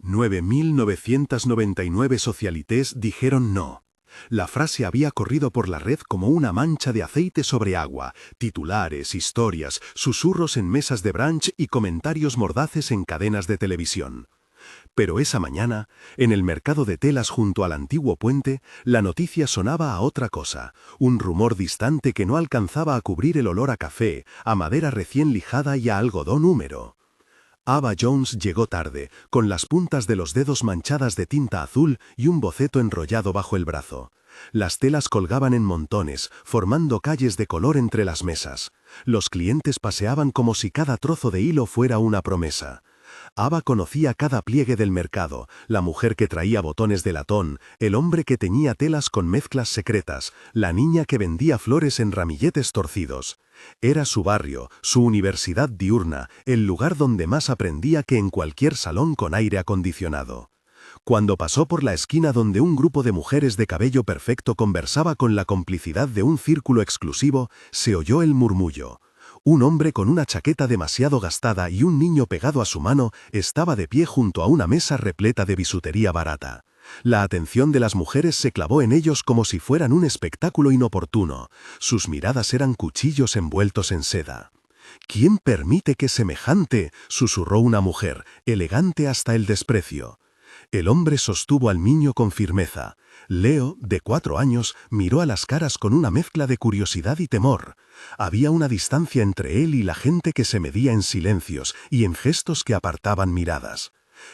9.999 socialites dijeron no. La frase había corrido por la red como una mancha de aceite sobre agua, titulares, historias, susurros en mesas de brunch y comentarios mordaces en cadenas de televisión. Pero esa mañana, en el mercado de telas junto al antiguo puente, la noticia sonaba a otra cosa, un rumor distante que no alcanzaba a cubrir el olor a café, a madera recién lijada y a algodón húmero. Ava Jones llegó tarde, con las puntas de los dedos manchadas de tinta azul y un boceto enrollado bajo el brazo. Las telas colgaban en montones, formando calles de color entre las mesas. Los clientes paseaban como si cada trozo de hilo fuera una promesa. Ava conocía cada pliegue del mercado, la mujer que traía botones de latón, el hombre que teñía telas con mezclas secretas, la niña que vendía flores en ramilletes torcidos. Era su barrio, su universidad diurna, el lugar donde más aprendía que en cualquier salón con aire acondicionado. Cuando pasó por la esquina donde un grupo de mujeres de cabello perfecto conversaba con la complicidad de un círculo exclusivo, se oyó el murmullo. Un hombre con una chaqueta demasiado gastada y un niño pegado a su mano estaba de pie junto a una mesa repleta de bisutería barata. La atención de las mujeres se clavó en ellos como si fueran un espectáculo inoportuno. Sus miradas eran cuchillos envueltos en seda. «¿Quién permite que semejante?», susurró una mujer, elegante hasta el desprecio. El hombre sostuvo al niño con firmeza. Leo, de 4 años, miró a las caras con una mezcla de curiosidad y temor. Había una distancia entre él y la gente que se medía en silencios y en gestos que apartaban miradas.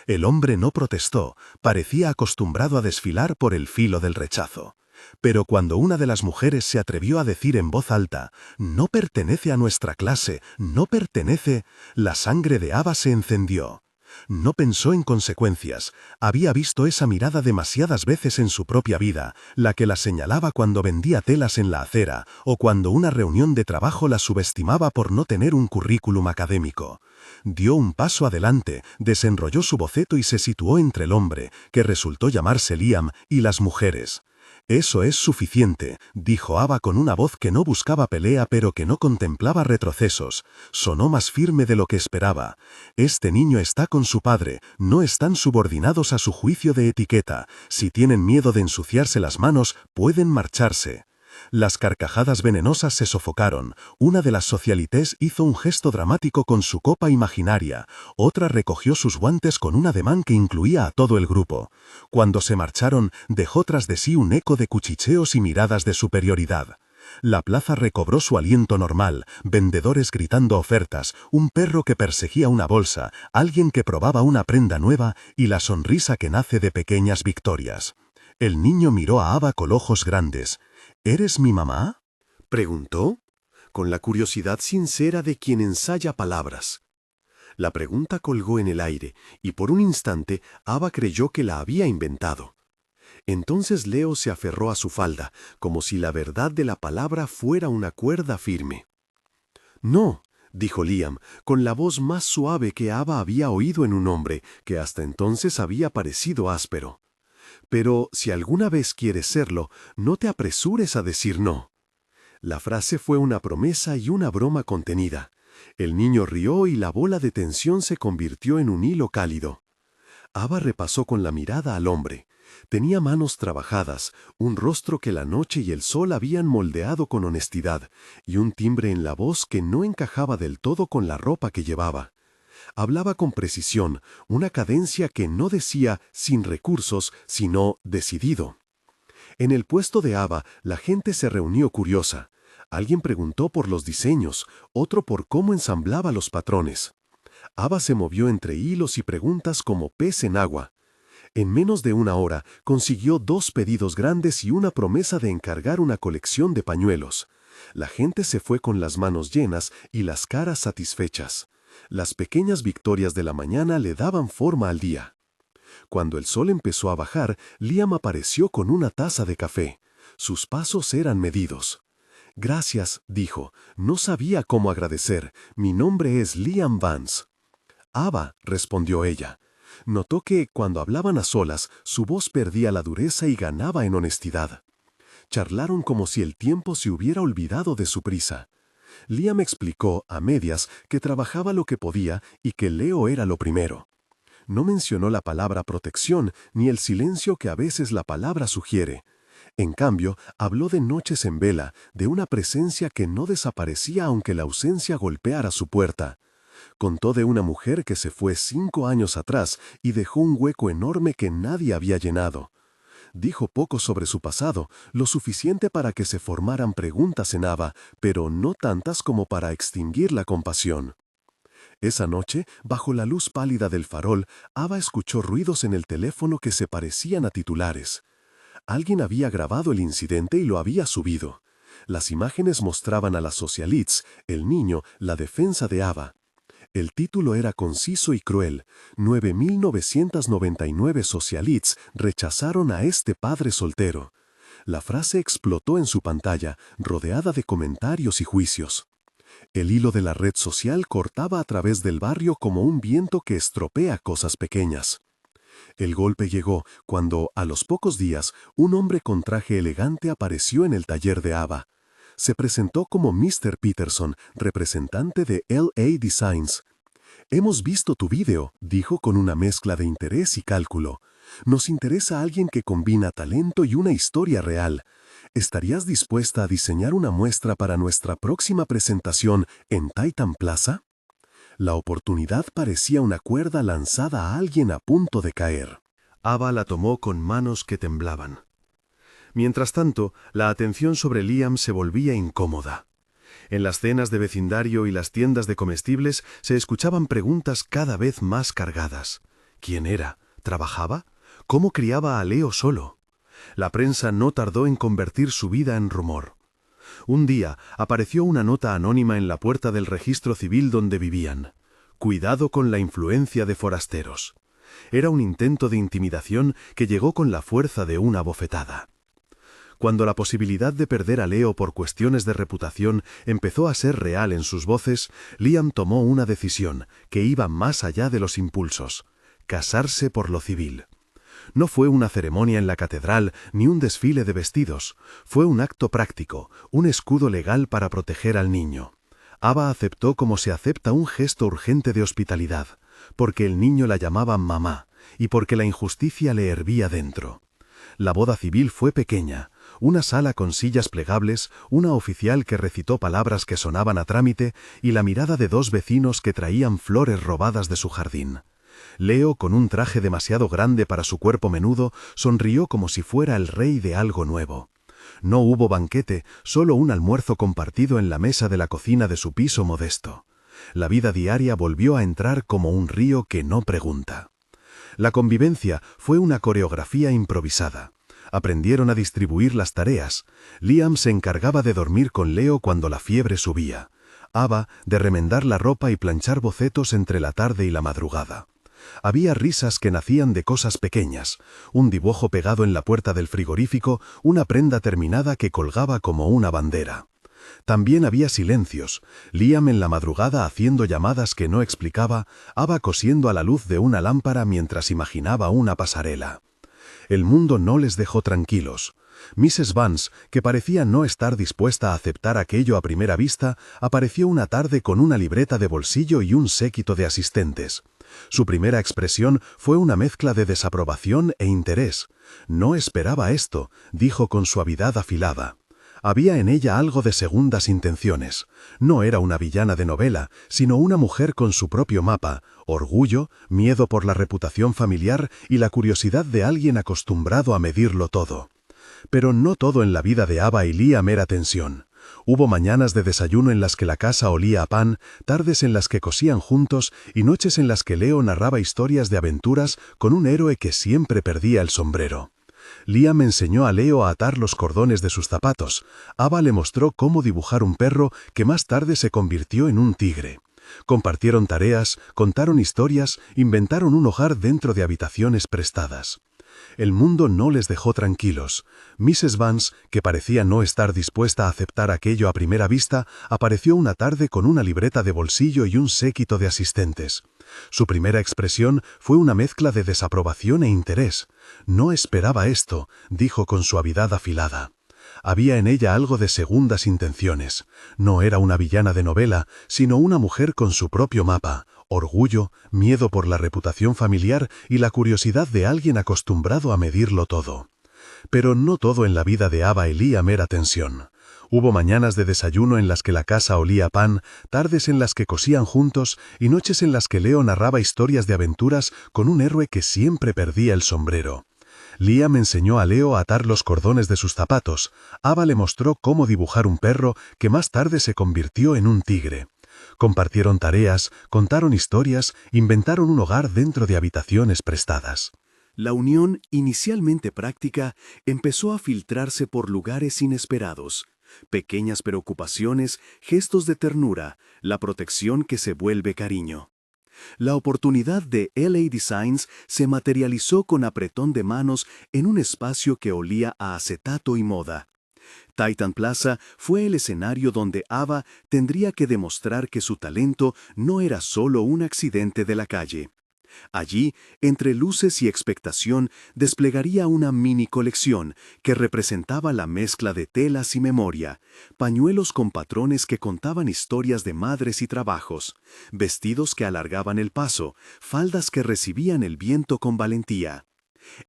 El hombre no protestó, parecía acostumbrado a desfilar por el filo del rechazo. Pero cuando una de las mujeres se atrevió a decir en voz alta, «No pertenece a nuestra clase, no pertenece», la sangre de Ava se encendió. No pensó en consecuencias. Había visto esa mirada demasiadas veces en su propia vida, la que la señalaba cuando vendía telas en la acera, o cuando una reunión de trabajo la subestimaba por no tener un currículum académico. Dio un paso adelante, desenrolló su boceto y se situó entre el hombre, que resultó llamarse Liam, y las mujeres. «Eso es suficiente», dijo Ava con una voz que no buscaba pelea pero que no contemplaba retrocesos. Sonó más firme de lo que esperaba. «Este niño está con su padre, no están subordinados a su juicio de etiqueta. Si tienen miedo de ensuciarse las manos, pueden marcharse». Las carcajadas venenosas se sofocaron. Una de las socialites hizo un gesto dramático con su copa imaginaria. Otra recogió sus guantes con un ademán que incluía a todo el grupo. Cuando se marcharon, dejó tras de sí un eco de cuchicheos y miradas de superioridad. La plaza recobró su aliento normal, vendedores gritando ofertas, un perro que perseguía una bolsa, alguien que probaba una prenda nueva y la sonrisa que nace de pequeñas victorias. El niño miró a Ava con ojos grandes. «¿Eres mi mamá?», preguntó, con la curiosidad sincera de quien ensaya palabras. La pregunta colgó en el aire, y por un instante Ava creyó que la había inventado. Entonces Leo se aferró a su falda, como si la verdad de la palabra fuera una cuerda firme. «No», dijo Liam, con la voz más suave que Ava había oído en un hombre, que hasta entonces había parecido áspero. «Pero si alguna vez quieres serlo, no te apresures a decir no». La frase fue una promesa y una broma contenida. El niño rió y la bola de tensión se convirtió en un hilo cálido. Ava repasó con la mirada al hombre. Tenía manos trabajadas, un rostro que la noche y el sol habían moldeado con honestidad, y un timbre en la voz que no encajaba del todo con la ropa que llevaba. Hablaba con precisión, una cadencia que no decía sin recursos, sino decidido. En el puesto de Ava, la gente se reunió curiosa. Alguien preguntó por los diseños, otro por cómo ensamblaba los patrones. Ava se movió entre hilos y preguntas como pez en agua. En menos de una hora consiguió 2 pedidos grandes y una promesa de encargar una colección de pañuelos. La gente se fue con las manos llenas y las caras satisfechas. Las pequeñas victorias de la mañana le daban forma al día. Cuando el sol empezó a bajar, Liam apareció con una taza de café. Sus pasos eran medidos. «Gracias», dijo. «No sabía cómo agradecer. Mi nombre es Liam Vance». «Ava», respondió ella. Notó que, cuando hablaban a solas, su voz perdía la dureza y ganaba en honestidad. Charlaron como si el tiempo se hubiera olvidado de su prisa. Liam explicó, a medias, que trabajaba lo que podía y que Leo era lo primero. No mencionó la palabra protección ni el silencio que a veces la palabra sugiere. En cambio, habló de noches en vela, de una presencia que no desaparecía aunque la ausencia golpeara su puerta. Contó de una mujer que se fue 5 años atrás y dejó un hueco enorme que nadie había llenado. Dijo poco sobre su pasado, lo suficiente para que se formaran preguntas en Ava, pero no tantas como para extinguir la compasión. Esa noche, bajo la luz pálida del farol, Ava escuchó ruidos en el teléfono que se parecían a titulares. Alguien había grabado el incidente y lo había subido. Las imágenes mostraban a las socialites, el niño, la defensa de Ava. El título era conciso y cruel. 9.999 socialites rechazaron a este padre soltero. La frase explotó en su pantalla, rodeada de comentarios y juicios. El hilo de la red social cortaba a través del barrio como un viento que estropea cosas pequeñas. El golpe llegó cuando, a los pocos días, un hombre con traje elegante apareció en el taller de Ava. Se presentó como Mr. Peterson, representante de LA Designs. «Hemos visto tu vídeo», dijo con una mezcla de interés y cálculo. «Nos interesa alguien que combina talento y una historia real. ¿Estarías dispuesta a diseñar una muestra para nuestra próxima presentación en Titan Plaza?» La oportunidad parecía una cuerda lanzada a alguien a punto de caer. Ava la tomó con manos que temblaban. Mientras tanto, la atención sobre Liam se volvía incómoda. En las cenas de vecindario y las tiendas de comestibles se escuchaban preguntas cada vez más cargadas. ¿Quién era? ¿Trabajaba? ¿Cómo criaba a Leo solo? La prensa no tardó en convertir su vida en rumor. Un día apareció una nota anónima en la puerta del registro civil donde vivían. Cuidado con la influencia de forasteros. Era un intento de intimidación que llegó con la fuerza de una bofetada. Cuando la posibilidad de perder a Leo por cuestiones de reputación empezó a ser real en sus voces, Liam tomó una decisión que iba más allá de los impulsos: casarse por lo civil. No fue una ceremonia en la catedral ni un desfile de vestidos, fue un acto práctico, un escudo legal para proteger al niño. Ava aceptó como se acepta un gesto urgente de hospitalidad, porque el niño la llamaba mamá y porque la injusticia le hervía dentro. La boda civil fue pequeña, una sala con sillas plegables, una oficial que recitó palabras que sonaban a trámite y la mirada de 2 vecinos que traían flores robadas de su jardín. Leo, con un traje demasiado grande para su cuerpo menudo, sonrió como si fuera el rey de algo nuevo. No hubo banquete, solo un almuerzo compartido en la mesa de la cocina de su piso modesto. La vida diaria volvió a entrar como un río que no pregunta. La convivencia fue una coreografía improvisada. Aprendieron a distribuir las tareas. Liam se encargaba de dormir con Leo cuando la fiebre subía. Ava de remendar la ropa y planchar bocetos entre la tarde y la madrugada. Había risas que nacían de cosas pequeñas, un dibujo pegado en la puerta del frigorífico, una prenda terminada que colgaba como una bandera. También había silencios, Liam en la madrugada haciendo llamadas que no explicaba, Ava cosiendo a la luz de una lámpara mientras imaginaba una pasarela. El mundo no les dejó tranquilos. Mrs. Vance, que parecía no estar dispuesta a aceptar aquello a primera vista, apareció una tarde con una libreta de bolsillo y un séquito de asistentes. Su primera expresión fue una mezcla de desaprobación e interés. «No esperaba esto», dijo con suavidad afilada. Había en ella algo de segundas intenciones. No era una villana de novela, sino una mujer con su propio mapa, orgullo, miedo por la reputación familiar y la curiosidad de alguien acostumbrado a medirlo todo. Pero no todo en la vida de Ava y Liam era tensión. Hubo mañanas de desayuno en las que la casa olía a pan, tardes en las que cosían juntos y noches en las que Leo narraba historias de aventuras con un héroe que siempre perdía el sombrero. Liam enseñó a Leo a atar los cordones de sus zapatos. Ava le mostró cómo dibujar un perro que más tarde se convirtió en un tigre. Compartieron tareas, contaron historias, inventaron un hogar dentro de habitaciones prestadas. El mundo no les dejó tranquilos. Mrs. Vance, que parecía no estar dispuesta a aceptar aquello a primera vista, apareció una tarde con una libreta de bolsillo y un séquito de asistentes. Su primera expresión fue una mezcla de desaprobación e interés. «No esperaba esto», dijo con suavidad afilada. Había en ella algo de segundas intenciones. No era una villana de novela, sino una mujer con su propio mapa, orgullo, miedo por la reputación familiar y la curiosidad de alguien acostumbrado a medirlo todo. Pero no todo en la vida de Ava y Liam era tensión. Hubo mañanas de desayuno en las que la casa olía a pan, tardes en las que cosían juntos y noches en las que Leo narraba historias de aventuras con un héroe que siempre perdía el sombrero. Liam enseñó a Leo a atar los cordones de sus zapatos. Ava le mostró cómo dibujar un perro que más tarde se convirtió en un tigre. Compartieron tareas, contaron historias, inventaron un hogar dentro de habitaciones prestadas. La unión, inicialmente práctica, empezó a filtrarse por lugares inesperados. Pequeñas preocupaciones, gestos de ternura, la protección que se vuelve cariño. La oportunidad de LA Designs se materializó con apretón de manos en un espacio que olía a acetato y moda. Titan Plaza fue el escenario donde Ava tendría que demostrar que su talento no era solo un accidente de la calle. Allí, entre luces y expectación, desplegaría una mini colección que representaba la mezcla de telas y memoria, pañuelos con patrones que contaban historias de madres y trabajos, vestidos que alargaban el paso, faldas que recibían el viento con valentía.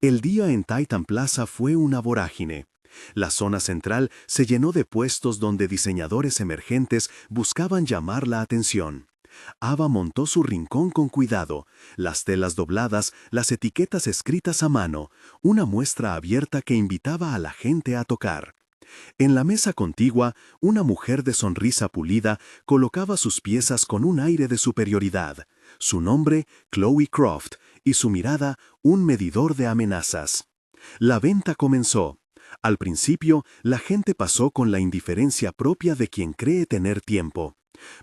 El día en Titan Plaza fue una vorágine. La zona central se llenó de puestos donde diseñadores emergentes buscaban llamar la atención. Ava montó su rincón con cuidado, las telas dobladas, las etiquetas escritas a mano, una muestra abierta que invitaba a la gente a tocar. En la mesa contigua, una mujer de sonrisa pulida colocaba sus piezas con un aire de superioridad. Su nombre, Chloe Croft, y su mirada, un medidor de amenazas. La venta comenzó. Al principio, la gente pasó con la indiferencia propia de quien cree tener tiempo.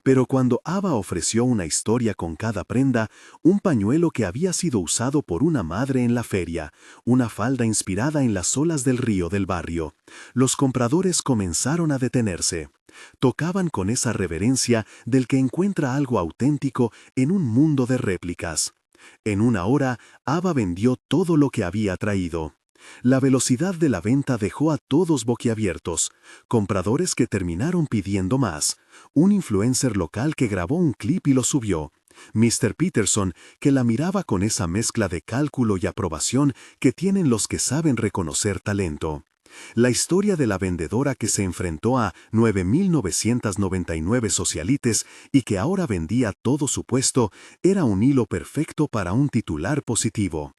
Pero cuando Ava ofreció una historia con cada prenda, un pañuelo que había sido usado por una madre en la feria, una falda inspirada en las olas del río del barrio, los compradores comenzaron a detenerse. Tocaban con esa reverencia del que encuentra algo auténtico en un mundo de réplicas. En una hora, Ava vendió todo lo que había traído. La velocidad de la venta dejó a todos boquiabiertos, compradores que terminaron pidiendo más, un influencer local que grabó un clip y lo subió, Mr. Peterson, que la miraba con esa mezcla de cálculo y aprobación que tienen los que saben reconocer talento. La historia de la vendedora que se enfrentó a 9.999 socialites y que ahora vendía todo su puesto era un hilo perfecto para un titular positivo.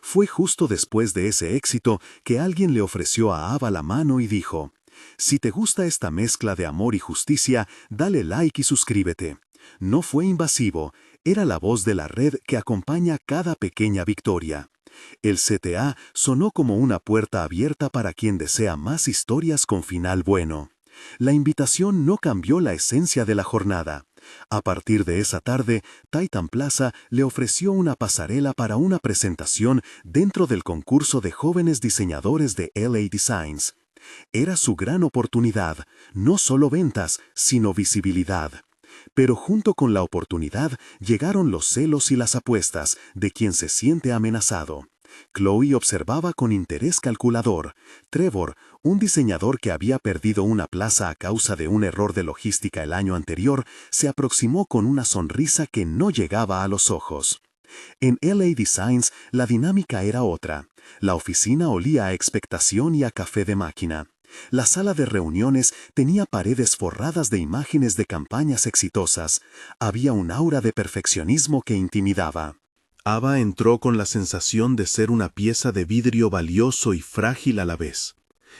Fue justo después de ese éxito que alguien le ofreció a Ava la mano y dijo: «Si te gusta esta mezcla de amor y justicia, dale like y suscríbete». No fue invasivo, era la voz de la red que acompaña cada pequeña victoria. El CTA sonó como una puerta abierta para quien desea más historias con final bueno. La invitación no cambió la esencia de la jornada. A partir de esa tarde, Titan Plaza le ofreció una pasarela para una presentación dentro del concurso de jóvenes diseñadores de LA Designs. Era su gran oportunidad, no solo ventas, sino visibilidad. Pero junto con la oportunidad llegaron los celos y las apuestas de quien se siente amenazado. Chloe observaba con interés calculador. Trevor, un diseñador que había perdido una plaza a causa de un error de logística el año anterior, se aproximó con una sonrisa que no llegaba a los ojos. En LA Designs la dinámica era otra. La oficina olía a expectación y a café de máquina. La sala de reuniones tenía paredes forradas de imágenes de campañas exitosas. Había un aura de perfeccionismo que intimidaba. Ava entró con la sensación de ser una pieza de vidrio valioso y frágil a la vez.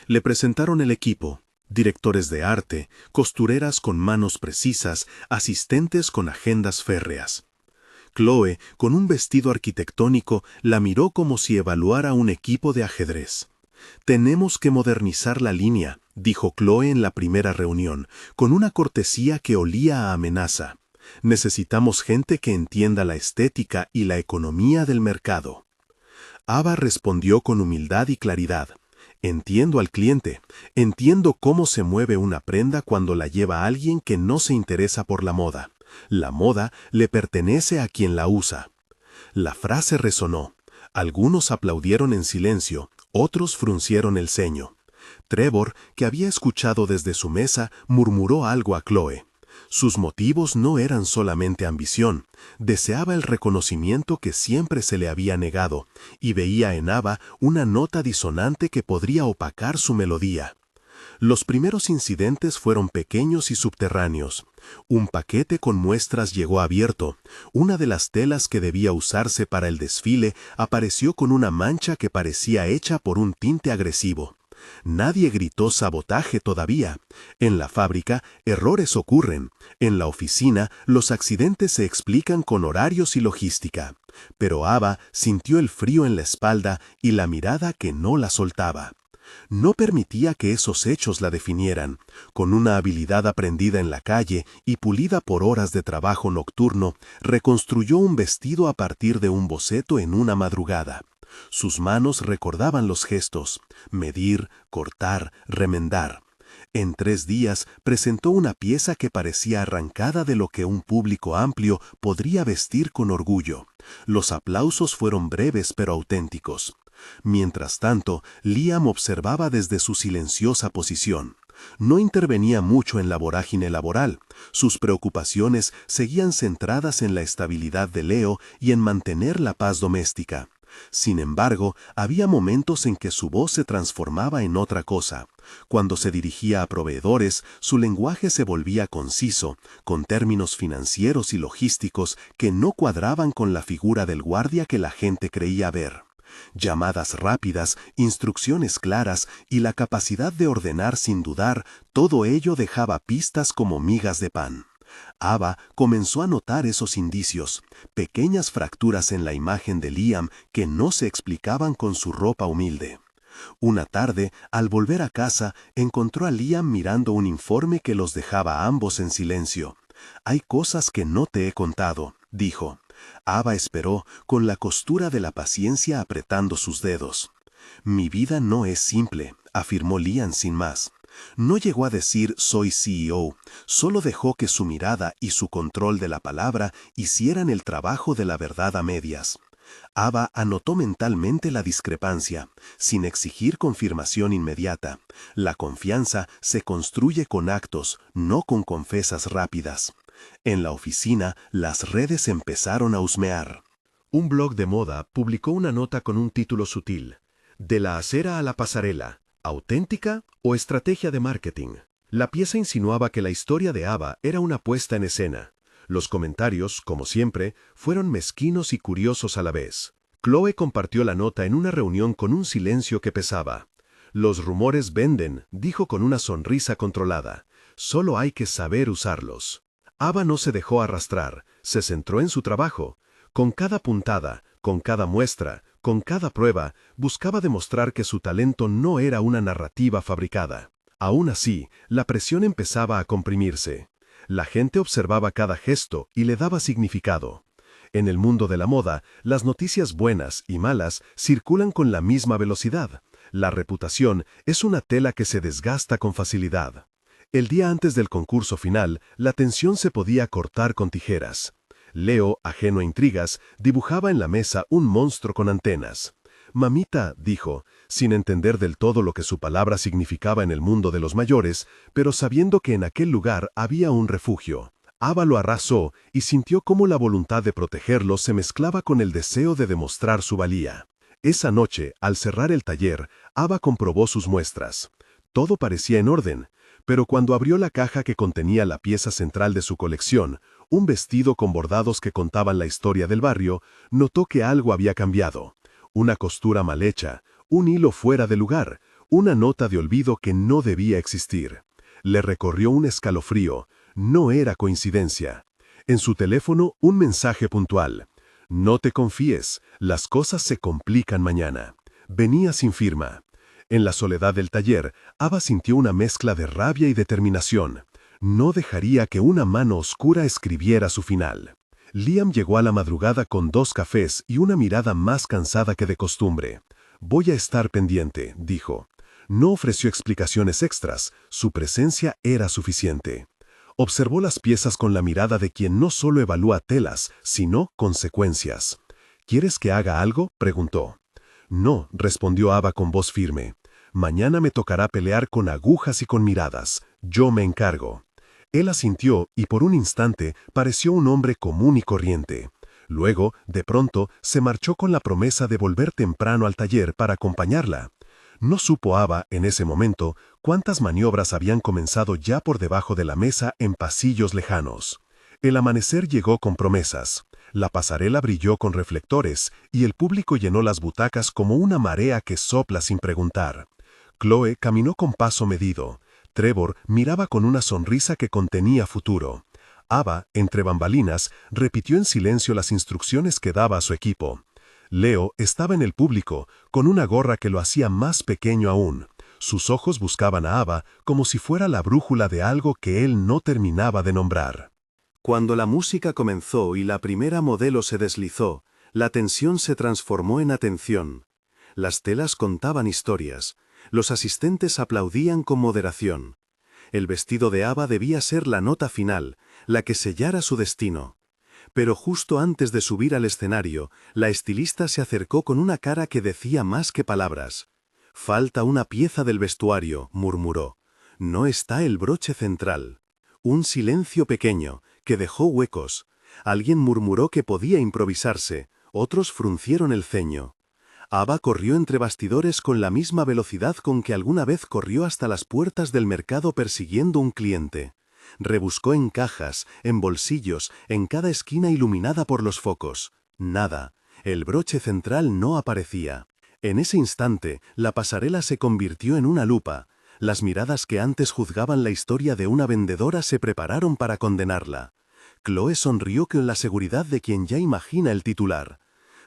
Le presentaron el equipo, directores de arte, costureras con manos precisas, asistentes con agendas férreas. Chloe, con un vestido arquitectónico, la miró como si evaluara un equipo de ajedrez. «Tenemos que modernizar la línea», dijo Chloe en la primera reunión, con una cortesía que olía a amenaza. «Necesitamos gente que entienda la estética y la economía del mercado». Ava respondió con humildad y claridad: «Entiendo al cliente, entiendo cómo se mueve una prenda cuando la lleva alguien que no se interesa por la moda. La moda le pertenece a quien la usa». La frase resonó. Algunos aplaudieron en silencio, otros fruncieron el ceño. Trevor, que había escuchado desde su mesa, murmuró algo a Chloe. Sus motivos no eran solamente ambición, deseaba el reconocimiento que siempre se le había negado, y veía en Ava una nota disonante que podría opacar su melodía. Los primeros incidentes fueron pequeños y subterráneos. Un paquete con muestras llegó abierto. Una de las telas que debía usarse para el desfile apareció con una mancha que parecía hecha por un tinte agresivo. Nadie gritó sabotaje todavía. En la fábrica, errores ocurren. En la oficina, los accidentes se explican con horarios y logística. Pero Ava sintió el frío en la espalda y la mirada que no la soltaba. No permitía que esos hechos la definieran. Con una habilidad aprendida en la calle y pulida por horas de trabajo nocturno, reconstruyó un vestido a partir de un boceto en una madrugada. Sus manos recordaban los gestos: medir, cortar, remendar. En 3 días presentó una pieza que parecía arrancada de lo que un público amplio podría vestir con orgullo. Los aplausos fueron breves pero auténticos. Mientras tanto, Liam observaba desde su silenciosa posición. No intervenía mucho en la vorágine laboral. Sus preocupaciones seguían centradas en la estabilidad de Leo y en mantener la paz doméstica. Sin embargo, había momentos en que su voz se transformaba en otra cosa. Cuando se dirigía a proveedores, su lenguaje se volvía conciso, con términos financieros y logísticos que no cuadraban con la figura del guardia que la gente creía ver. Llamadas rápidas, instrucciones claras y la capacidad de ordenar sin dudar, todo ello dejaba pistas como migas de pan. Ava comenzó a notar esos indicios, pequeñas fracturas en la imagen de Liam que no se explicaban con su ropa humilde. Una tarde, al volver a casa, encontró a Liam mirando un informe que los dejaba a ambos en silencio. «Hay cosas que no te he contado», dijo. Ava esperó, con la costura de la paciencia apretando sus dedos. «Mi vida no es simple», afirmó Liam sin más. No llegó a decir «soy CEO», solo dejó que su mirada y su control de la palabra hicieran el trabajo de la verdad a medias. Ava anotó mentalmente la discrepancia, sin exigir confirmación inmediata. La confianza se construye con actos, no con confesas rápidas. En la oficina, las redes empezaron a husmear. Un blog de moda publicó una nota con un título sutil: «De la acera a la pasarela, ¿auténtica o estrategia de marketing?». La pieza insinuaba que la historia de Ava era una puesta en escena. Los comentarios, como siempre, fueron mezquinos y curiosos a la vez. Chloe compartió la nota en una reunión con un silencio que pesaba. «Los rumores venden», dijo con una sonrisa controlada. «Solo hay que saber usarlos». Ava no se dejó arrastrar, se centró en su trabajo. Con cada puntada, con cada muestra, con cada prueba, buscaba demostrar que su talento no era una narrativa fabricada. Aún así, la presión empezaba a comprimirse. La gente observaba cada gesto y le daba significado. En el mundo de la moda, las noticias buenas y malas circulan con la misma velocidad. La reputación es una tela que se desgasta con facilidad. El día antes del concurso final, la tensión se podía cortar con tijeras. Leo, ajeno a intrigas, dibujaba en la mesa un monstruo con antenas. «Mamita», dijo, sin entender del todo lo que su palabra significaba en el mundo de los mayores, pero sabiendo que en aquel lugar había un refugio. Ava lo arrasó y sintió cómo la voluntad de protegerlo se mezclaba con el deseo de demostrar su valía. Esa noche, al cerrar el taller, Ava comprobó sus muestras. Todo parecía en orden, pero cuando abrió la caja que contenía la pieza central de su colección, un vestido con bordados que contaban la historia del barrio, notó que algo había cambiado. Una costura mal hecha, un hilo fuera de lugar, una nota de olvido que no debía existir. Le recorrió un escalofrío. No era coincidencia. En su teléfono, un mensaje puntual: «No te confíes, las cosas se complican mañana». Venía sin firma. En la soledad del taller, Ava sintió una mezcla de rabia y determinación. No dejaría que una mano oscura escribiera su final. Liam llegó a la madrugada con 2 cafés y una mirada más cansada que de costumbre. «Voy a estar pendiente», dijo. No ofreció explicaciones extras, su presencia era suficiente. Observó las piezas con la mirada de quien no solo evalúa telas, sino consecuencias. «¿Quieres que haga algo?», preguntó. «No», respondió Ava con voz firme. «Mañana me tocará pelear con agujas y con miradas. Yo me encargo». Él asintió y por un instante pareció un hombre común y corriente. Luego, de pronto, se marchó con la promesa de volver temprano al taller para acompañarla. No supo Ava, en ese momento, cuántas maniobras habían comenzado ya por debajo de la mesa en pasillos lejanos. El amanecer llegó con promesas. La pasarela brilló con reflectores y el público llenó las butacas como una marea que sopla sin preguntar. Chloe caminó con paso medido. Trevor miraba con una sonrisa que contenía futuro. Ava, entre bambalinas, repitió en silencio las instrucciones que daba a su equipo. Leo estaba en el público, con una gorra que lo hacía más pequeño aún. Sus ojos buscaban a Ava como si fuera la brújula de algo que él no terminaba de nombrar. Cuando la música comenzó y la primera modelo se deslizó, la tensión se transformó en atención. Las telas contaban historias. Los asistentes aplaudían con moderación. El vestido de Ava debía ser la nota final, la que sellara su destino. Pero justo antes de subir al escenario, la estilista se acercó con una cara que decía más que palabras. «Falta una pieza del vestuario», murmuró. «No está el broche central». Un silencio pequeño, que dejó huecos. Alguien murmuró que podía improvisarse, otros fruncieron el ceño. Ava corrió entre bastidores con la misma velocidad con que alguna vez corrió hasta las puertas del mercado persiguiendo un cliente. Rebuscó en cajas, en bolsillos, en cada esquina iluminada por los focos. Nada. El broche central no aparecía. En ese instante, la pasarela se convirtió en una lupa. Las miradas que antes juzgaban la historia de una vendedora se prepararon para condenarla. Chloe sonrió con la seguridad de quien ya imagina el titular.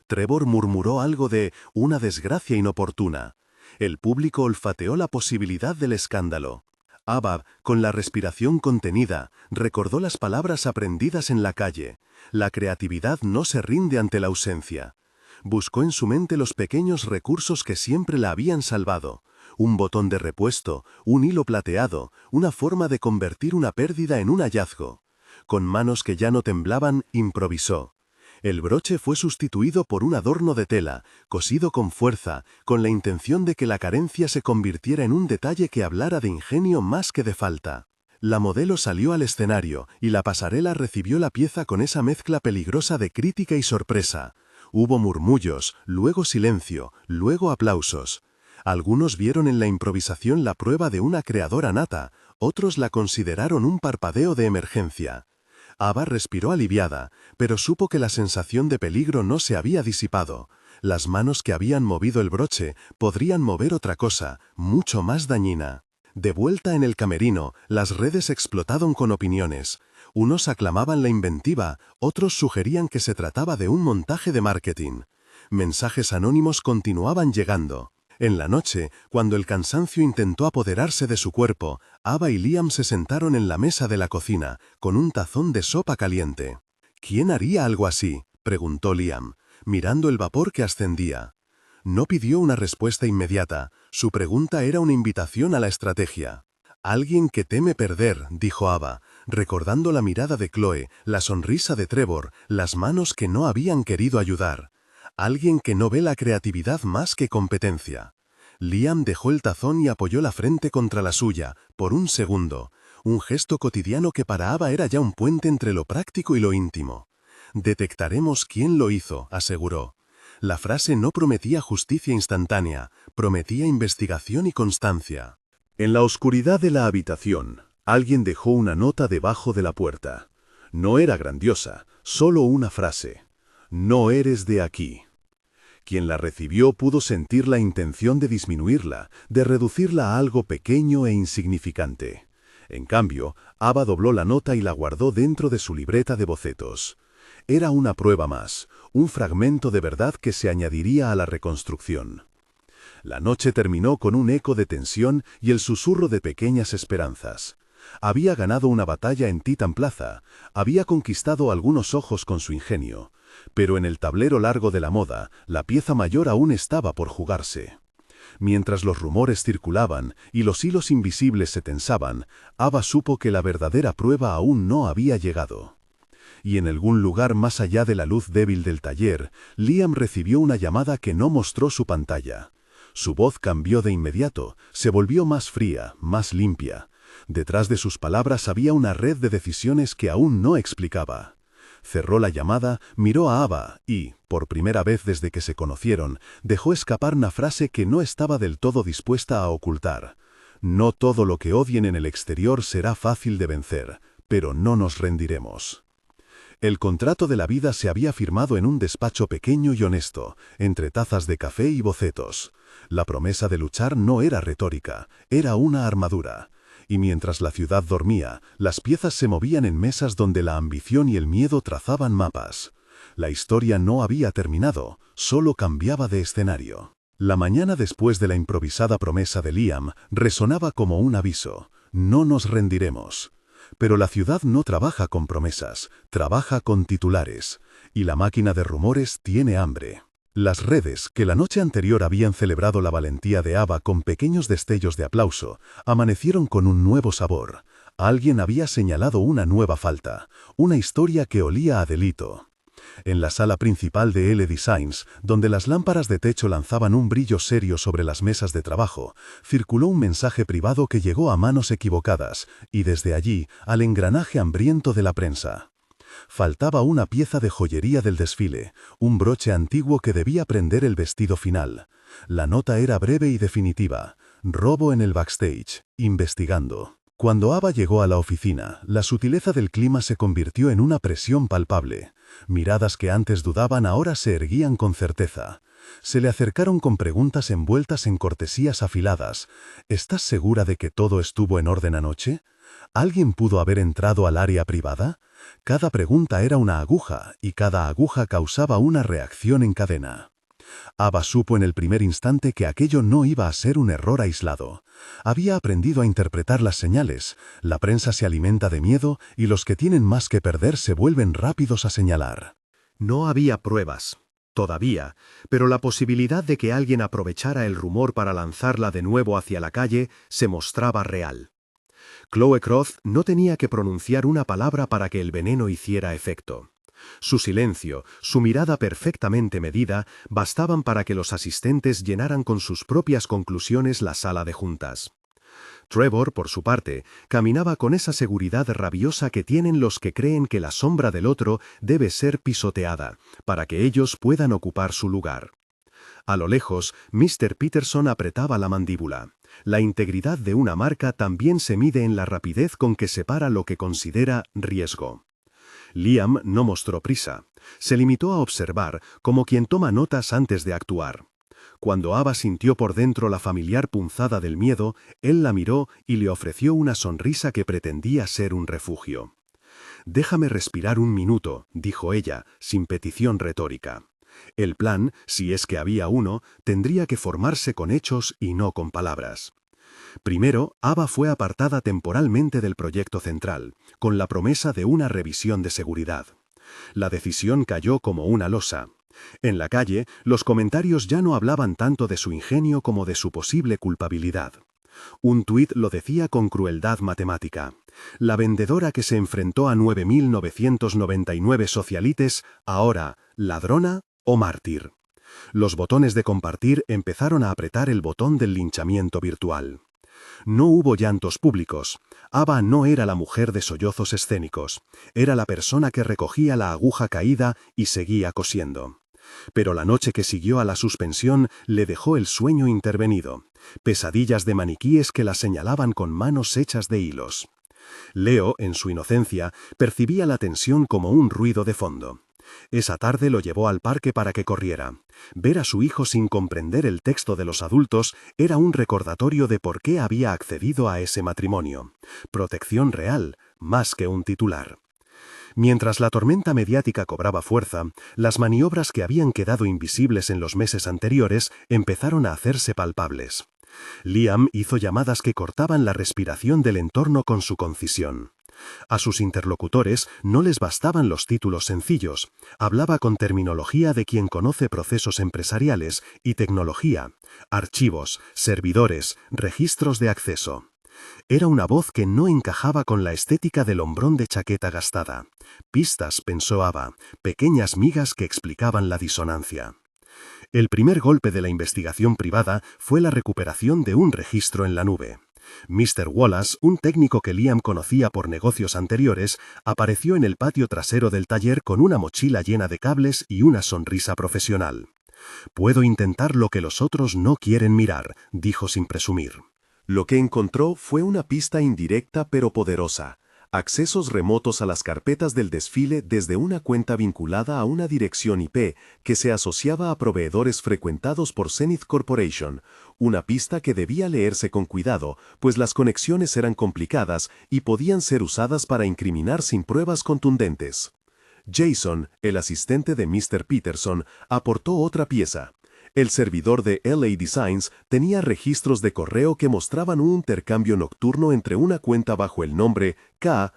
Trevor murmuró algo de una desgracia inoportuna. El público olfateó la posibilidad del escándalo. Ava, con la respiración contenida, recordó las palabras aprendidas en la calle. La creatividad no se rinde ante la ausencia. Buscó en su mente los pequeños recursos que siempre la habían salvado. Un botón de repuesto, un hilo plateado, una forma de convertir una pérdida en un hallazgo. Con manos que ya no temblaban, improvisó. El broche fue sustituido por un adorno de tela, cosido con fuerza, con la intención de que la carencia se convirtiera en un detalle que hablara de ingenio más que de falta. La modelo salió al escenario y la pasarela recibió la pieza con esa mezcla peligrosa de crítica y sorpresa. Hubo murmullos, luego silencio, luego aplausos. Algunos vieron en la improvisación la prueba de una creadora nata, otros la consideraron un parpadeo de emergencia. Ava respiró aliviada, pero supo que la sensación de peligro no se había disipado. Las manos que habían movido el broche podrían mover otra cosa, mucho más dañina. De vuelta en el camerino, las redes explotaron con opiniones. Unos aclamaban la inventiva, otros sugerían que se trataba de un montaje de marketing. Mensajes anónimos continuaban llegando. En la noche, cuando el cansancio intentó apoderarse de su cuerpo, Ava y Liam se sentaron en la mesa de la cocina, con un tazón de sopa caliente. ¿Quién haría algo así?, preguntó Liam, mirando el vapor que ascendía. No pidió una respuesta inmediata, su pregunta era una invitación a la estrategia. «Alguien que teme perder», dijo Ava, recordando la mirada de Chloe, la sonrisa de Trevor, las manos que no habían querido ayudar. Alguien que no ve la creatividad más que competencia. Liam dejó el tazón y apoyó la frente contra la suya, por un segundo, un gesto cotidiano que para Ava era ya un puente entre lo práctico y lo íntimo. «Detectaremos quién lo hizo», aseguró. La frase no prometía justicia instantánea, prometía investigación y constancia. En la oscuridad de la habitación, alguien dejó una nota debajo de la puerta. No era grandiosa, solo una frase. «No eres de aquí». Quien la recibió pudo sentir la intención de disminuirla, de reducirla a algo pequeño e insignificante. En cambio, Ava dobló la nota y la guardó dentro de su libreta de bocetos. Era una prueba más, un fragmento de verdad que se añadiría a la reconstrucción. La noche terminó con un eco de tensión y el susurro de pequeñas esperanzas. Había ganado una batalla en Titan Plaza, había conquistado algunos ojos con su ingenio, pero en el tablero largo de la moda, la pieza mayor aún estaba por jugarse. Mientras los rumores circulaban y los hilos invisibles se tensaban, Ava supo que la verdadera prueba aún no había llegado. Y en algún lugar más allá de la luz débil del taller, Liam recibió una llamada que no mostró su pantalla. Su voz cambió de inmediato, se volvió más fría, más limpia. Detrás de sus palabras había una red de decisiones que aún no explicaba. Cerró la llamada, miró a Ava y, por primera vez desde que se conocieron, dejó escapar una frase que no estaba del todo dispuesta a ocultar. No todo lo que odien en el exterior será fácil de vencer, pero no nos rendiremos. El contrato de la vida se había firmado en un despacho pequeño y honesto, entre tazas de café y bocetos. La promesa de luchar no era retórica, era una armadura. Y mientras la ciudad dormía, las piezas se movían en mesas donde la ambición y el miedo trazaban mapas. La historia no había terminado, solo cambiaba de escenario. La mañana después de la improvisada promesa de Liam resonaba como un aviso: no nos rendiremos. Pero la ciudad no trabaja con promesas, trabaja con titulares. Y la máquina de rumores tiene hambre. Las redes, que la noche anterior habían celebrado la valentía de Ava con pequeños destellos de aplauso, amanecieron con un nuevo sabor. Alguien había señalado una nueva falta, una historia que olía a delito. En la sala principal de L Designs, donde las lámparas de techo lanzaban un brillo serio sobre las mesas de trabajo, circuló un mensaje privado que llegó a manos equivocadas, y desde allí al engranaje hambriento de la prensa. Faltaba una pieza de joyería del desfile, un broche antiguo que debía prender el vestido final. La nota era breve y definitiva: robo en el backstage, investigando. Cuando Ava llegó a la oficina, la sutileza del clima se convirtió en una presión palpable. Miradas que antes dudaban ahora se erguían con certeza. Se le acercaron con preguntas envueltas en cortesías afiladas. ¿Estás segura de que todo estuvo en orden anoche? ¿Alguien pudo haber entrado al área privada? Cada pregunta era una aguja, y cada aguja causaba una reacción en cadena. Ava supo en el primer instante que aquello no iba a ser un error aislado. Había aprendido a interpretar las señales. La prensa se alimenta de miedo y los que tienen más que perder se vuelven rápidos a señalar. No había pruebas, todavía, pero la posibilidad de que alguien aprovechara el rumor para lanzarla de nuevo hacia la calle se mostraba real. Chloe Croft no tenía que pronunciar una palabra para que el veneno hiciera efecto. Su silencio, su mirada perfectamente medida, bastaban para que los asistentes llenaran con sus propias conclusiones la sala de juntas. Trevor, por su parte, caminaba con esa seguridad rabiosa que tienen los que creen que la sombra del otro debe ser pisoteada, para que ellos puedan ocupar su lugar. A lo lejos, Mr. Peterson apretaba la mandíbula. La integridad de una marca también se mide en la rapidez con que separa lo que considera riesgo. Liam no mostró prisa. Se limitó a observar, como quien toma notas antes de actuar. Cuando Ava sintió por dentro la familiar punzada del miedo, él la miró y le ofreció una sonrisa que pretendía ser un refugio. «Déjame respirar un minuto», dijo ella, sin petición retórica. El plan, si es que había uno, tendría que formarse con hechos y no con palabras. Primero, Ava fue apartada temporalmente del proyecto central, con la promesa de una revisión de seguridad. La decisión cayó como una losa. En la calle, los comentarios ya no hablaban tanto de su ingenio como de su posible culpabilidad. Un tuit lo decía con crueldad matemática: la vendedora que se enfrentó a 9.999 socialites, ahora, ladrona o mártir. Los botones de compartir empezaron a apretar el botón del linchamiento virtual. No hubo llantos públicos. Ava no era la mujer de sollozos escénicos. Era la persona que recogía la aguja caída y seguía cosiendo. Pero la noche que siguió a la suspensión le dejó el sueño intervenido. Pesadillas de maniquíes que la señalaban con manos hechas de hilos. Leo, en su inocencia, percibía la tensión como un ruido de fondo. Esa tarde lo llevó al parque para que corriera. Ver a su hijo sin comprender el texto de los adultos era un recordatorio de por qué había accedido a ese matrimonio. Protección real, más que un titular. Mientras la tormenta mediática cobraba fuerza, las maniobras que habían quedado invisibles en los meses anteriores empezaron a hacerse palpables. Liam hizo llamadas que cortaban la respiración del entorno con su concisión. A sus interlocutores no les bastaban los títulos sencillos. Hablaba con terminología de quien conoce procesos empresariales y tecnología, archivos, servidores, registros de acceso. Era una voz que no encajaba con la estética del hombrón de chaqueta gastada. Pistas, pensó Ava, pequeñas migas que explicaban la disonancia. El primer golpe de la investigación privada fue la recuperación de un registro en la nube. Mr. Wallace, un técnico que Liam conocía por negocios anteriores, apareció en el patio trasero del taller con una mochila llena de cables y una sonrisa profesional. «Puedo intentar lo que los otros no quieren mirar», dijo sin presumir. Lo que encontró fue una pista indirecta pero poderosa. Accesos remotos a las carpetas del desfile desde una cuenta vinculada a una dirección IP que se asociaba a proveedores frecuentados por Zenith Corporation, una pista que debía leerse con cuidado, pues las conexiones eran complicadas y podían ser usadas para incriminar sin pruebas contundentes. Jason, el asistente de Mr. Peterson, aportó otra pieza. El servidor de LA Designs tenía registros de correo que mostraban un intercambio nocturno entre una cuenta bajo el nombre k.croft.study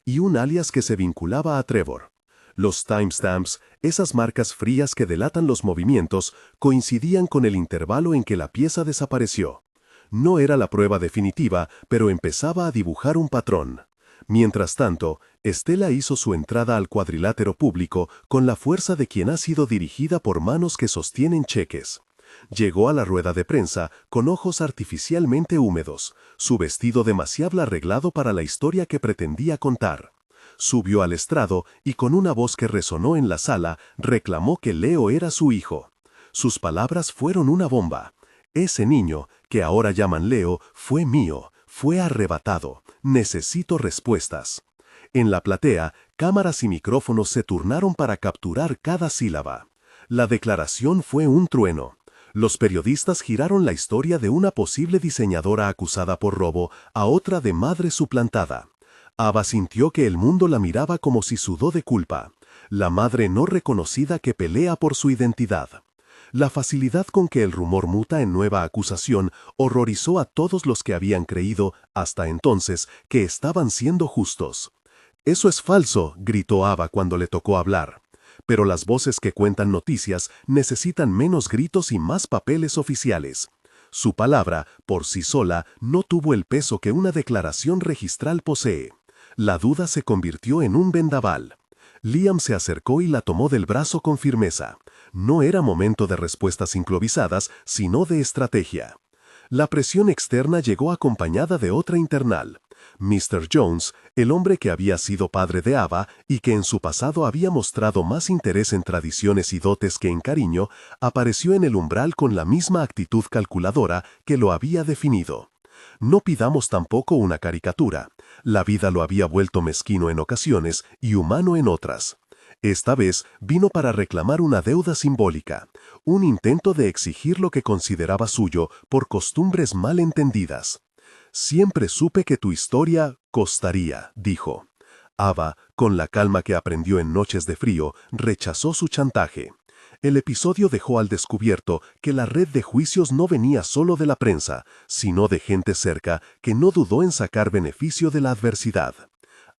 y un alias que se vinculaba a Trevor. Los timestamps, esas marcas frías que delatan los movimientos, coincidían con el intervalo en que la pieza desapareció. No era la prueba definitiva, pero empezaba a dibujar un patrón. Mientras tanto, Stella hizo su entrada al cuadrilátero público con la fuerza de quien ha sido dirigida por manos que sostienen cheques. Llegó a la rueda de prensa con ojos artificialmente húmedos, su vestido demasiado arreglado para la historia que pretendía contar. Subió al estrado y con una voz que resonó en la sala, reclamó que Leo era su hijo. Sus palabras fueron una bomba. Ese niño, que ahora llaman Leo, fue mío. Fue arrebatado. Necesito respuestas. En la platea, cámaras y micrófonos se turnaron para capturar cada sílaba. La declaración fue un trueno. Los periodistas giraron la historia de una posible diseñadora acusada por robo a otra de madre suplantada. Ava sintió que el mundo la miraba como si sudó de culpa. La madre no reconocida que pelea por su identidad. La facilidad con que el rumor muta en nueva acusación horrorizó a todos los que habían creído, hasta entonces, que estaban siendo justos. «Eso es falso», gritó Ava cuando le tocó hablar. Pero las voces que cuentan noticias necesitan menos gritos y más papeles oficiales. Su palabra, por sí sola, no tuvo el peso que una declaración registral posee. La duda se convirtió en un vendaval. Liam se acercó y la tomó del brazo con firmeza. No era momento de respuestas improvisadas, sino de estrategia. La presión externa llegó acompañada de otra internal. Mr. Jones, el hombre que había sido padre de Ava y que en su pasado había mostrado más interés en tradiciones y dotes que en cariño, apareció en el umbral con la misma actitud calculadora que lo había definido. No pidamos tampoco una caricatura. La vida lo había vuelto mezquino en ocasiones y humano en otras. Esta vez vino para reclamar una deuda simbólica, un intento de exigir lo que consideraba suyo por costumbres mal entendidas. «Siempre supe que tu historia costaría», dijo. Ava, con la calma que aprendió en noches de frío, rechazó su chantaje. El episodio dejó al descubierto que la red de juicios no venía solo de la prensa, sino de gente cerca que no dudó en sacar beneficio de la adversidad.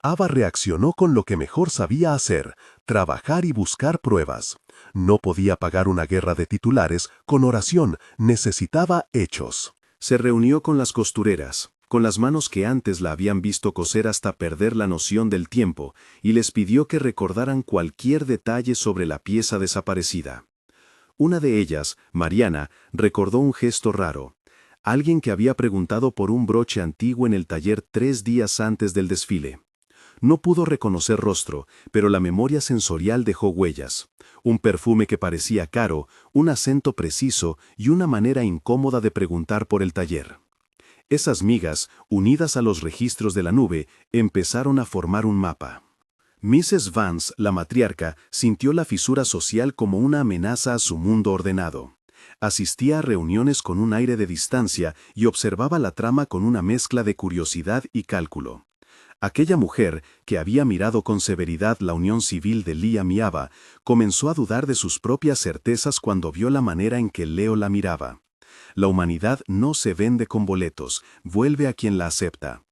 Ava reaccionó con lo que mejor sabía hacer, trabajar y buscar pruebas. No podía pagar una guerra de titulares con oración, necesitaba hechos. Se reunió con las costureras, con las manos que antes la habían visto coser hasta perder la noción del tiempo, y les pidió que recordaran cualquier detalle sobre la pieza desaparecida. Una de ellas, Mariana, recordó un gesto raro. Alguien que había preguntado por un broche antiguo en el taller 3 días antes del desfile. No pudo reconocer rostro, pero la memoria sensorial dejó huellas. Un perfume que parecía caro, un acento preciso y una manera incómoda de preguntar por el taller. Esas migas, unidas a los registros de la nube, empezaron a formar un mapa. Mrs. Vance, la matriarca, sintió la fisura social como una amenaza a su mundo ordenado. Asistía a reuniones con un aire de distancia y observaba la trama con una mezcla de curiosidad y cálculo. Aquella mujer, que había mirado con severidad la unión civil de Liam y Ava, comenzó a dudar de sus propias certezas cuando vio la manera en que Leo la miraba. La humanidad no se vende con boletos, vuelve a quien la acepta.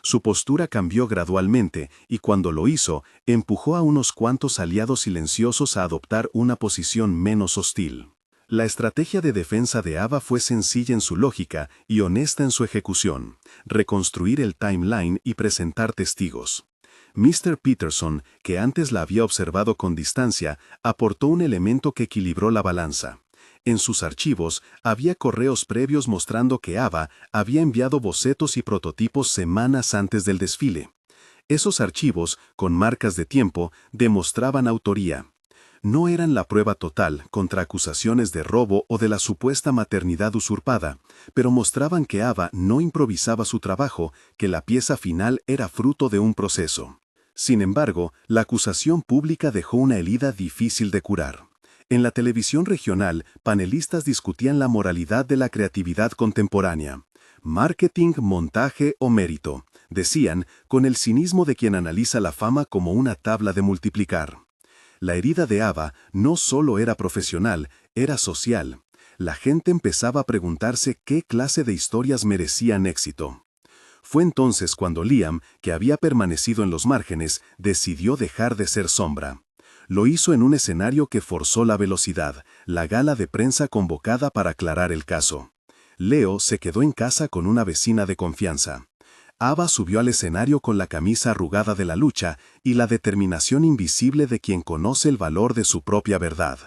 Su postura cambió gradualmente y cuando lo hizo, empujó a unos cuantos aliados silenciosos a adoptar una posición menos hostil. La estrategia de defensa de Ava fue sencilla en su lógica y honesta en su ejecución: reconstruir el timeline y presentar testigos. Mr. Peterson, que antes la había observado con distancia, aportó un elemento que equilibró la balanza. En sus archivos había correos previos mostrando que Ava había enviado bocetos y prototipos semanas antes del desfile. Esos archivos, con marcas de tiempo, demostraban autoría. No eran la prueba total contra acusaciones de robo o de la supuesta maternidad usurpada, pero mostraban que Ava no improvisaba su trabajo, que la pieza final era fruto de un proceso. Sin embargo, la acusación pública dejó una herida difícil de curar. En la televisión regional, panelistas discutían la moralidad de la creatividad contemporánea. Marketing, montaje o mérito, decían, con el cinismo de quien analiza la fama como una tabla de multiplicar. La herida de Ava no solo era profesional, era social. La gente empezaba a preguntarse qué clase de historias merecían éxito. Fue entonces cuando Liam, que había permanecido en los márgenes, decidió dejar de ser sombra. Lo hizo en un escenario que forzó la velocidad, la gala de prensa convocada para aclarar el caso. Leo se quedó en casa con una vecina de confianza. Ava subió al escenario con la camisa arrugada de la lucha y la determinación invisible de quien conoce el valor de su propia verdad.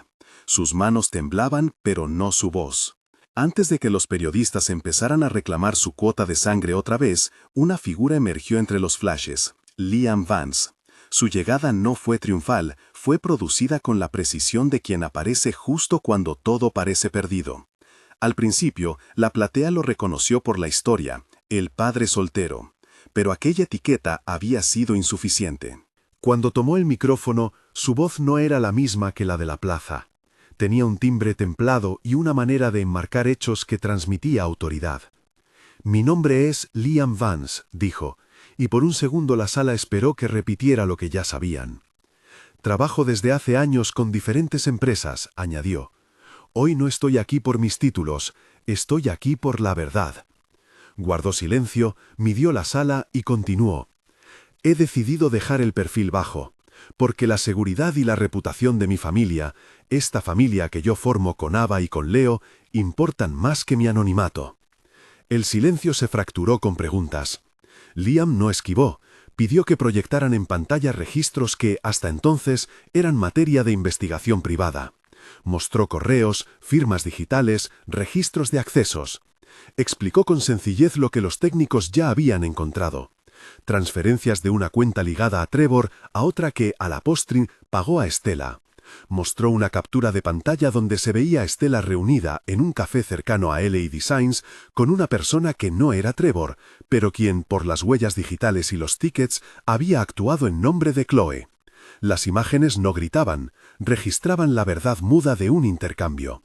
Sus manos temblaban, pero no su voz. Antes de que los periodistas empezaran a reclamar su cuota de sangre otra vez, una figura emergió entre los flashes, Liam Vance. Su llegada no fue triunfal, fue producida con la precisión de quien aparece justo cuando todo parece perdido. Al principio, la platea lo reconoció por la historia, el padre soltero, pero aquella etiqueta había sido insuficiente. Cuando tomó el micrófono, su voz no era la misma que la de la plaza. Tenía un timbre templado y una manera de enmarcar hechos que transmitía autoridad. «Mi nombre es Liam Vance», dijo, y por un segundo la sala esperó que repitiera lo que ya sabían. «Trabajo desde hace años con diferentes empresas», añadió. «Hoy no estoy aquí por mis títulos, estoy aquí por la verdad». Guardó silencio, midió la sala y continuó. «He decidido dejar el perfil bajo, porque la seguridad y la reputación de mi familia, esta familia que yo formo con Ava y con Leo, importan más que mi anonimato». El silencio se fracturó con preguntas. Liam no esquivó, pidió que proyectaran en pantalla registros que, hasta entonces, eran materia de investigación privada. Mostró correos, firmas digitales, registros de accesos. Explicó con sencillez lo que los técnicos ya habían encontrado. Transferencias de una cuenta ligada a Trevor a otra que, a la postre, pagó a Estela. Mostró una captura de pantalla donde se veía a Estela reunida en un café cercano a LA Designs con una persona que no era Trevor, pero quien, por las huellas digitales y los tickets, había actuado en nombre de Chloe. Las imágenes no gritaban, registraban la verdad muda de un intercambio.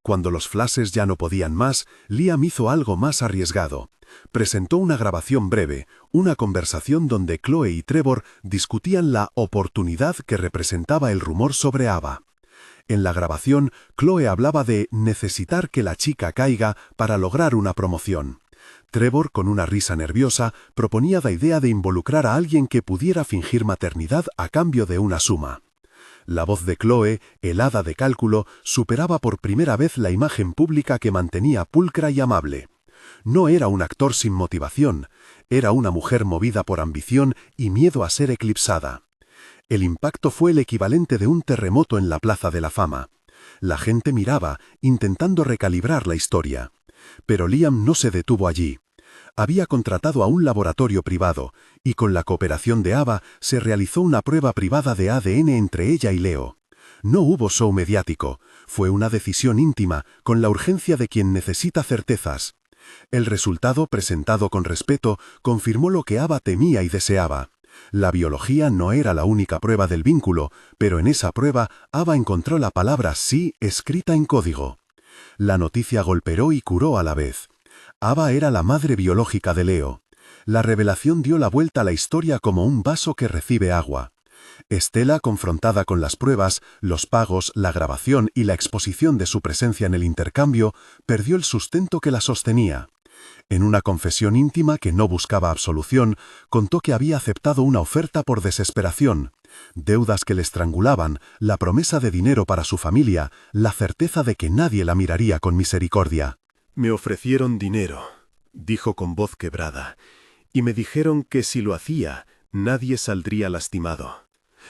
Cuando los flashes ya no podían más, Liam hizo algo más arriesgado. Presentó una grabación breve, una conversación donde Chloe y Trevor discutían la oportunidad que representaba el rumor sobre Ava. En la grabación, Chloe hablaba de necesitar que la chica caiga para lograr una promoción. Trevor, con una risa nerviosa, proponía la idea de involucrar a alguien que pudiera fingir maternidad a cambio de una suma. La voz de Chloe, helada de cálculo, superaba por primera vez la imagen pública que mantenía pulcra y amable. No era un actor sin motivación, era una mujer movida por ambición y miedo a ser eclipsada. El impacto fue el equivalente de un terremoto en la Plaza de la Fama. La gente miraba, intentando recalibrar la historia. Pero Liam no se detuvo allí. Había contratado a un laboratorio privado, y con la cooperación de Ava se realizó una prueba privada de ADN entre ella y Leo. No hubo show mediático, fue una decisión íntima, con la urgencia de quien necesita certezas. El resultado, presentado con respeto, confirmó lo que Ava temía y deseaba. La biología no era la única prueba del vínculo, pero en esa prueba Ava encontró la palabra sí escrita en código. La noticia golpeó y curó a la vez. Ava era la madre biológica de Leo. La revelación dio la vuelta a la historia como un vaso que recibe agua. Estela, confrontada con las pruebas, los pagos, la grabación y la exposición de su presencia en el intercambio, perdió el sustento que la sostenía. En una confesión íntima que no buscaba absolución, contó que había aceptado una oferta por desesperación, deudas que le estrangulaban, la promesa de dinero para su familia, la certeza de que nadie la miraría con misericordia. «Me ofrecieron dinero», dijo con voz quebrada, «y me dijeron que si lo hacía, nadie saldría lastimado.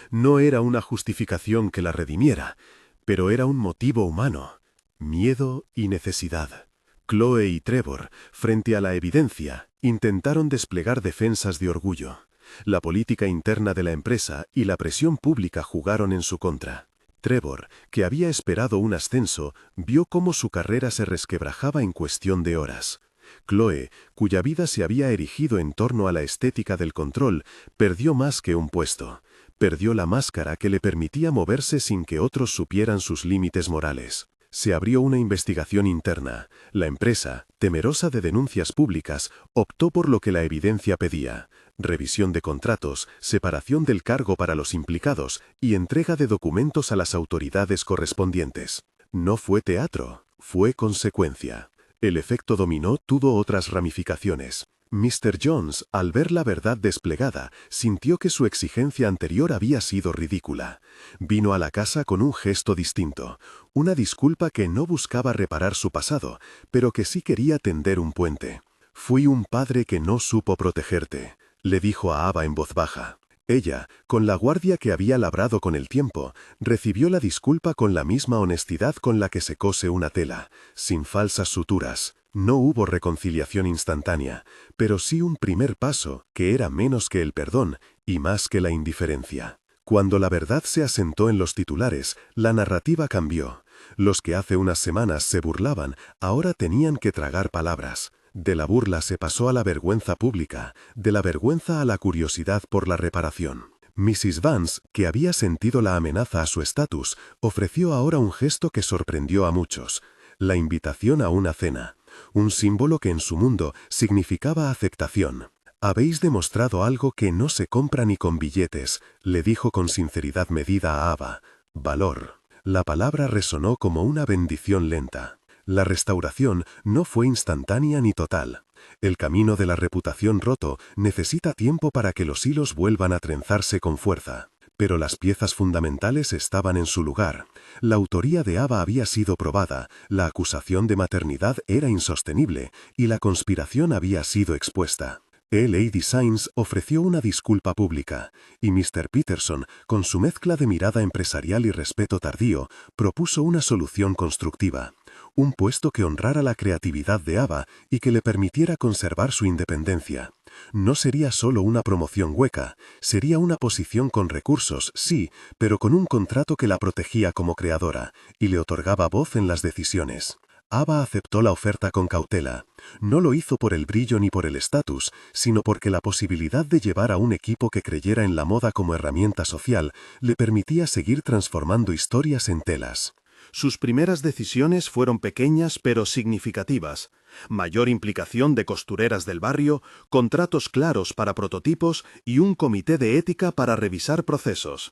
No era una justificación que la redimiera, pero era un motivo humano. Miedo y necesidad. Chloe y Trevor, frente a la evidencia, intentaron desplegar defensas de orgullo. La política interna de la empresa y la presión pública jugaron en su contra. Trevor, que había esperado un ascenso, vio cómo su carrera se resquebrajaba en cuestión de horas. Chloe, cuya vida se había erigido en torno a la estética del control, perdió más que un puesto. Perdió la máscara que le permitía moverse sin que otros supieran sus límites morales. Se abrió una investigación interna. La empresa, temerosa de denuncias públicas, optó por lo que la evidencia pedía: revisión de contratos, separación del cargo para los implicados y entrega de documentos a las autoridades correspondientes. No fue teatro, fue consecuencia. El efecto dominó tuvo otras ramificaciones. Mr. Jones, al ver la verdad desplegada, sintió que su exigencia anterior había sido ridícula. Vino a la casa con un gesto distinto, una disculpa que no buscaba reparar su pasado, pero que sí quería tender un puente. «Fui un padre que no supo protegerte», le dijo a Ava en voz baja. Ella, con la guardia que había labrado con el tiempo, recibió la disculpa con la misma honestidad con la que se cose una tela, sin falsas suturas. No hubo reconciliación instantánea, pero sí un primer paso, que era menos que el perdón y más que la indiferencia. Cuando la verdad se asentó en los titulares, la narrativa cambió. Los que hace unas semanas se burlaban, ahora tenían que tragar palabras. De la burla se pasó a la vergüenza pública, de la vergüenza a la curiosidad por la reparación. Mrs. Vance, que había sentido la amenaza a su estatus, ofreció ahora un gesto que sorprendió a muchos: la invitación a una cena. Un símbolo que en su mundo significaba aceptación. «Habéis demostrado algo que no se compra ni con billetes», le dijo con sinceridad medida a Ava. «Valor». La palabra resonó como una bendición lenta. La restauración no fue instantánea ni total. El camino de la reputación roto necesita tiempo para que los hilos vuelvan a trenzarse con fuerza. Pero las piezas fundamentales estaban en su lugar. La autoría de Ava había sido probada, la acusación de maternidad era insostenible y la conspiración había sido expuesta. LA Designs ofreció una disculpa pública, y Mr. Peterson, con su mezcla de mirada empresarial y respeto tardío, propuso una solución constructiva. Un puesto que honrara la creatividad de Ava y que le permitiera conservar su independencia. No sería solo una promoción hueca, sería una posición con recursos, sí, pero con un contrato que la protegía como creadora y le otorgaba voz en las decisiones. Ava aceptó la oferta con cautela. No lo hizo por el brillo ni por el estatus, sino porque la posibilidad de llevar a un equipo que creyera en la moda como herramienta social le permitía seguir transformando historias en telas. Sus primeras decisiones fueron pequeñas pero significativas. Mayor implicación de costureras del barrio, contratos claros para prototipos y un comité de ética para revisar procesos.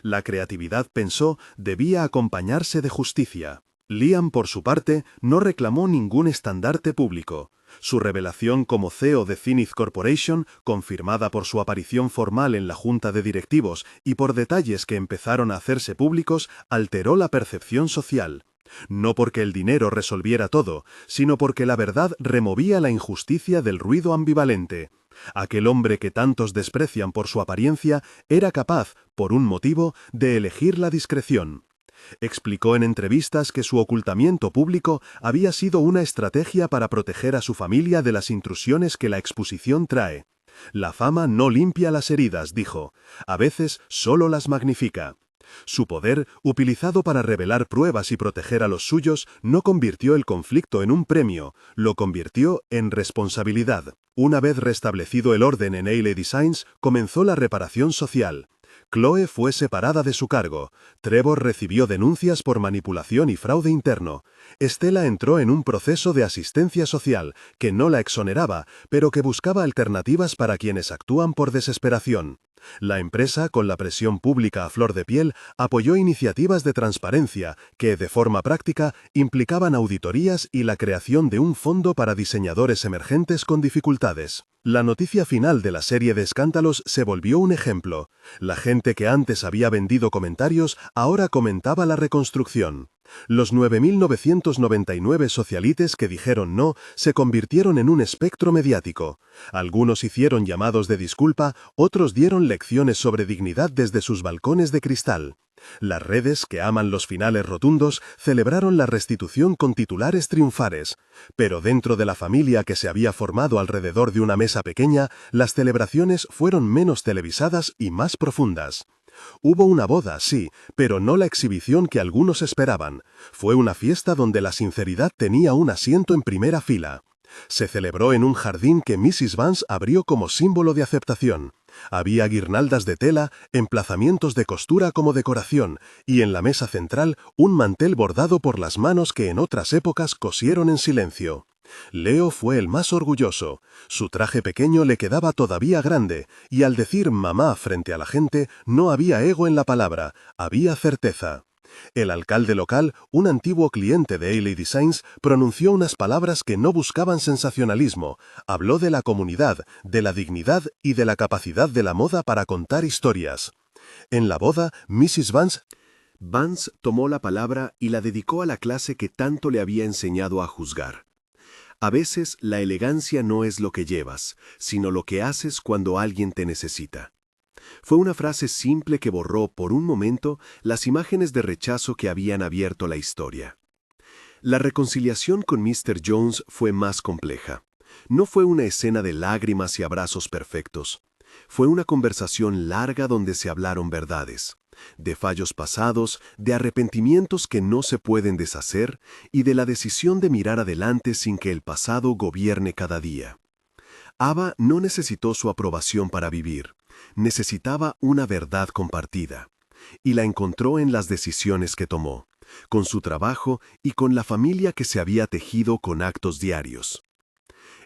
La creatividad, pensó, debía acompañarse de justicia. Liam, por su parte, no reclamó ningún estandarte público. Su revelación como CEO de Zenith Corporation, confirmada por su aparición formal en la junta de directivos y por detalles que empezaron a hacerse públicos, alteró la percepción social. No porque el dinero resolviera todo, sino porque la verdad removía la injusticia del ruido ambivalente. Aquel hombre que tantos desprecian por su apariencia era capaz, por un motivo, de elegir la discreción. Explicó en entrevistas que su ocultamiento público había sido una estrategia para proteger a su familia de las intrusiones que la exposición trae. «La fama no limpia las heridas», dijo, «a veces solo las magnifica». Su poder, utilizado para revelar pruebas y proteger a los suyos, no convirtió el conflicto en un premio, lo convirtió en responsabilidad. Una vez restablecido el orden en LA Designs, comenzó la reparación social. Chloe fue separada de su cargo. Trevor recibió denuncias por manipulación y fraude interno. Stella entró en un proceso de asistencia social que no la exoneraba, pero que buscaba alternativas para quienes actúan por desesperación. La empresa, con la presión pública a flor de piel, apoyó iniciativas de transparencia que, de forma práctica, implicaban auditorías y la creación de un fondo para diseñadores emergentes con dificultades. La noticia final de la serie de escándalos se volvió un ejemplo. La gente que antes había vendido comentarios ahora comentaba la reconstrucción. Los 9.999 socialites que dijeron no se convirtieron en un espectro mediático. Algunos hicieron llamados de disculpa, otros dieron lecciones sobre dignidad desde sus balcones de cristal. Las redes, que aman los finales rotundos, celebraron la restitución con titulares triunfales. Pero dentro de la familia que se había formado alrededor de una mesa pequeña, las celebraciones fueron menos televisadas y más profundas. Hubo una boda, sí, pero no la exhibición que algunos esperaban. Fue una fiesta donde la sinceridad tenía un asiento en primera fila. Se celebró en un jardín que Mrs. Vance abrió como símbolo de aceptación. Había guirnaldas de tela, emplazamientos de costura como decoración, y en la mesa central un mantel bordado por las manos que en otras épocas cosieron en silencio. Leo fue el más orgulloso. Su traje pequeño le quedaba todavía grande, y al decir mamá frente a la gente no había ego en la palabra, había certeza. El alcalde local, un antiguo cliente de Ailey Designs, pronunció unas palabras que no buscaban sensacionalismo. Habló de la comunidad, de la dignidad y de la capacidad de la moda para contar historias. En la boda, Mrs. Vance tomó la palabra y la dedicó a la clase que tanto le había enseñado a juzgar. A veces la elegancia no es lo que llevas, sino lo que haces cuando alguien te necesita. Fue una frase simple que borró por un momento las imágenes de rechazo que habían abierto la historia. La reconciliación con Mr. Jones fue más compleja. No fue una escena de lágrimas y abrazos perfectos. Fue una conversación larga donde se hablaron verdades, de fallos pasados, de arrepentimientos que no se pueden deshacer y de la decisión de mirar adelante sin que el pasado gobierne cada día. Ava no necesitó su aprobación para vivir, necesitaba una verdad compartida, y la encontró en las decisiones que tomó, con su trabajo y con la familia que se había tejido con actos diarios.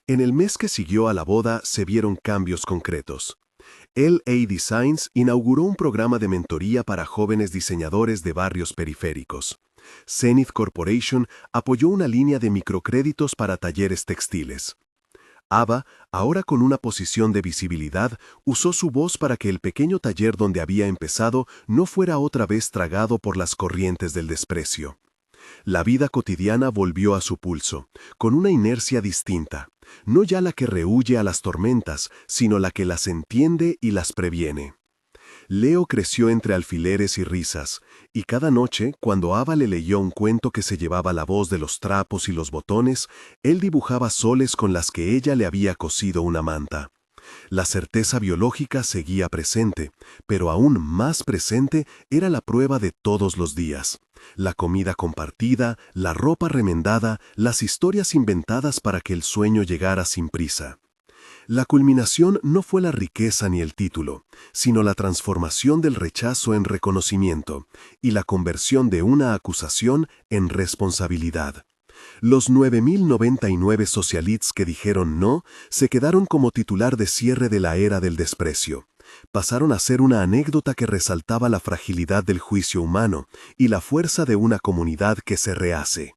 En el mes que siguió a la boda se vieron cambios concretos. LA Designs inauguró un programa de mentoría para jóvenes diseñadores de barrios periféricos. Zenith Corporation apoyó una línea de microcréditos para talleres textiles. Ava, ahora con una posición de visibilidad, usó su voz para que el pequeño taller donde había empezado no fuera otra vez tragado por las corrientes del desprecio. La vida cotidiana volvió a su pulso, con una inercia distinta, no ya la que rehúye a las tormentas, sino la que las entiende y las previene. Leo creció entre alfileres y risas, y cada noche, cuando Ava le leyó un cuento que se llevaba la voz de los trapos y los botones, él dibujaba soles con las que ella le había cosido una manta. La certeza biológica seguía presente, pero aún más presente era la prueba de todos los días. La comida compartida, la ropa remendada, las historias inventadas para que el sueño llegara sin prisa. La culminación no fue la riqueza ni el título, sino la transformación del rechazo en reconocimiento y la conversión de una acusación en responsabilidad. Los 9.099 socialites que dijeron no se quedaron como titular de cierre de la era del desprecio. Pasaron a ser una anécdota que resaltaba la fragilidad del juicio humano y la fuerza de una comunidad que se rehace.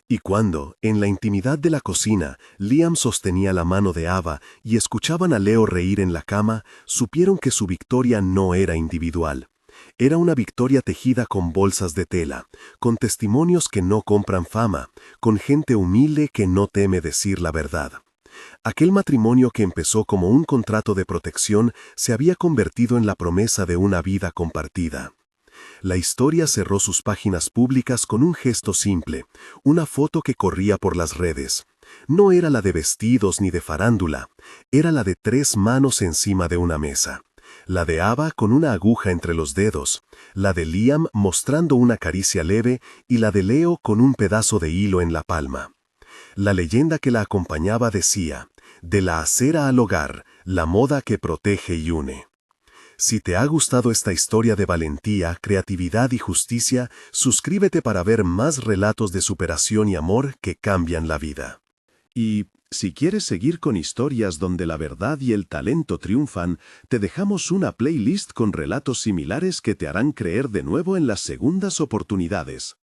Y cuando, en la intimidad de la cocina, Liam sostenía la mano de Ava y escuchaban a Leo reír en la cama, supieron que su victoria no era individual. Era una victoria tejida con bolsas de tela, con testimonios que no compran fama, con gente humilde que no teme decir la verdad. Aquel matrimonio que empezó como un contrato de protección se había convertido en la promesa de una vida compartida. La historia cerró sus páginas públicas con un gesto simple, una foto que corría por las redes. No era la de vestidos ni de farándula, era la de 3 manos encima de una mesa. La de Ava con una aguja entre los dedos, la de Liam mostrando una caricia leve y la de Leo con un pedazo de hilo en la palma. La leyenda que la acompañaba decía, de la acera al hogar, la moda que protege y une. Si te ha gustado esta historia de valentía, creatividad y justicia, suscríbete para ver más relatos de superación y amor que cambian la vida. Y si quieres seguir con historias donde la verdad y el talento triunfan, te dejamos una playlist con relatos similares que te harán creer de nuevo en las segundas oportunidades.